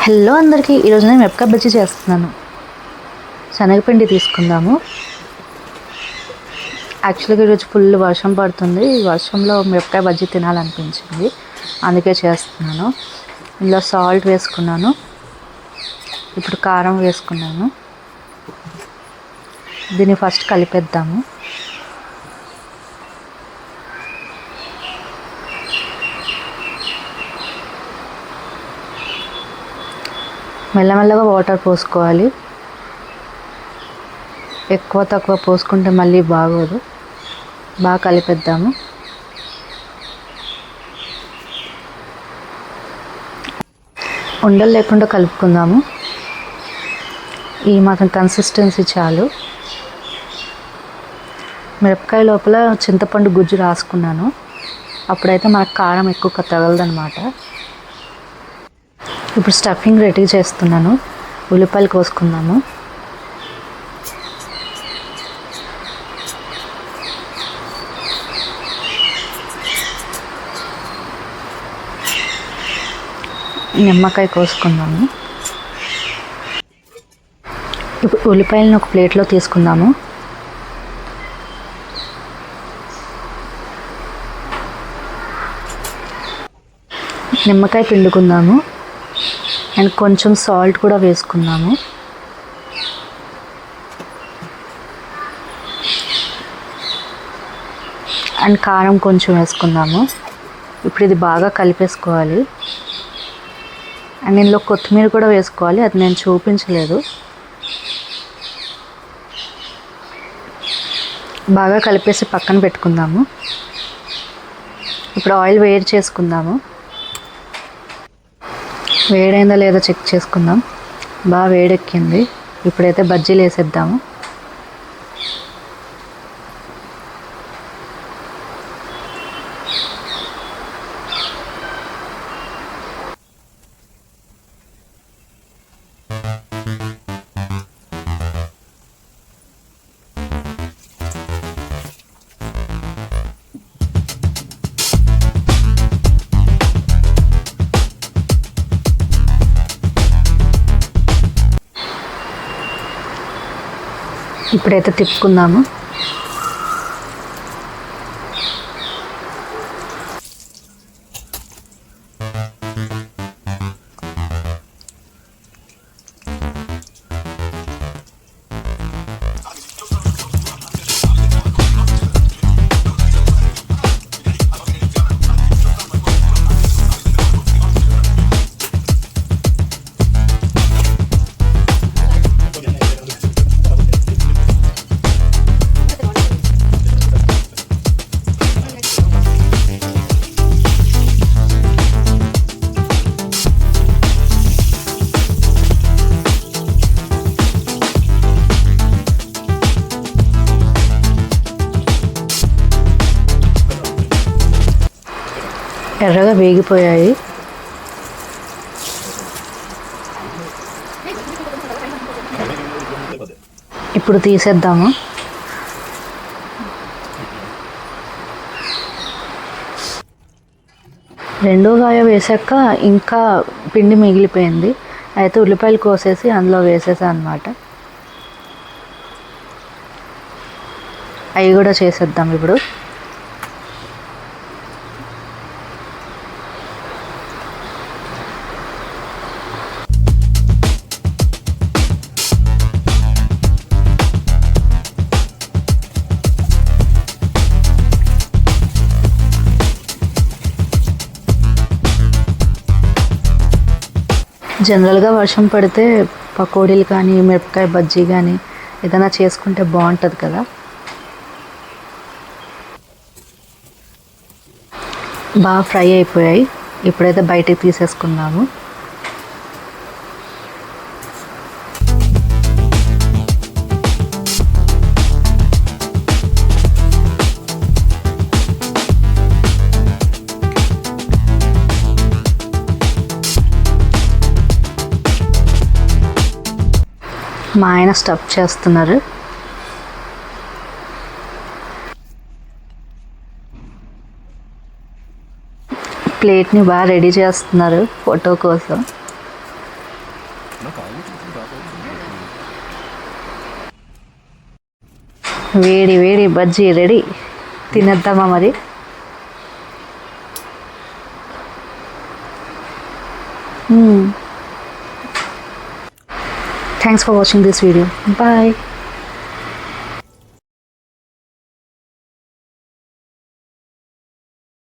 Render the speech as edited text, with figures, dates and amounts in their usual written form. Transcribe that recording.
Hello అందరికీ, ఈరోజు నేను మిరపకాయ బజ్జీ చేస్తున్నాను. శనగపిండి తీసుకుందాము. యాక్చువల్గా ఈరోజు ఫుల్ వర్షం పడుతుంది. ఈ వర్షంలో మిరపకాయ బజ్జీ తినాలనిపించింది, అందుకే చేస్తున్నాను. ఇందులో సాల్ట్ వేసుకున్నాను, ఇప్పుడు కారం వేసుకున్నాను. దీన్ని ఫస్ట్ కలిపేద్దాము. మెల్లమెల్లగా వాటర్ పోసుకోవాలి. ఎక్కువ తక్కువ పోసుకుంటే మళ్ళీ బాగోదు. బాగా కలిపేద్దాము. ఉండలు లేకుండా కలుపుకుందాము. ఈ మాత్రం కన్సిస్టెన్సీ చాలు. మిరపకాయ లోపల చింతపండు గుజ్జు రాసుకున్నాను, అప్పుడైతే మనకు కారం ఎక్కువ తగలదనమాట. ఇప్పుడు స్టఫింగ్ రెడీ చేస్తున్నాను. ఉల్లిపాయలు కోసుకుందాము. నిమ్మకాయ కోసుకుందాము. ఇప్పుడు ఉల్లిపాయలను ఒక ప్లేట్లో తీసుకుందాము. నిమ్మకాయ పిండుకుందాము అండ్ కొంచెం సాల్ట్ కూడా వేసుకుందాము. అండ్ కారం కొంచెం వేసుకుందాము. ఇప్పుడు ఇది బాగా కలిపేసుకోవాలి. అండ్ ఇందులో కొత్తిమీర కూడా వేసుకోవాలి, అది నేను చూపించలేదు. బాగా కలిపేసి పక్కన పెట్టుకుందాము. ఇప్పుడు ఆయిల్ వేడి చేసుకుందాము. వేడైందా లేదా చెక్ చేసుకుందాం. బాగా వేడెక్కింది. ఇప్పుడైతే బజ్జీలు వేసేద్దాము. ఇప్పుడైతే తిప్పుకుందాము. ఎర్రగా వేగిపోయాయి. ఇప్పుడు తీసేద్దాము. రెండో గాయ వేసాక ఇంకా పిండి మిగిలిపోయింది. అయితే ఉల్లిపాయలు కోసేసి అందులో వేసేసా అన్నమాట. అవి కూడా చేసేద్దాం ఇప్పుడు. జనరల్గా వర్షం పడితే పకోడీలు కానీ మిరపకాయ బజ్జీ కానీ ఏదైనా చేసుకుంటే బాగుంటుంది కదా. బాగా ఫ్రై అయిపోయాయి. ఇప్పుడైతే బయటికి తీసేసుకుందాము. మా ఆయన స్టఫ్ చేస్తున్నారు. ప్లేట్ని బాగా రెడీ చేస్తున్నారు ఫోటో కోసం. వేడి వేడి బజ్జీ రెడీ. తినేద్దామా మరి? Thanks for watching this video. Bye.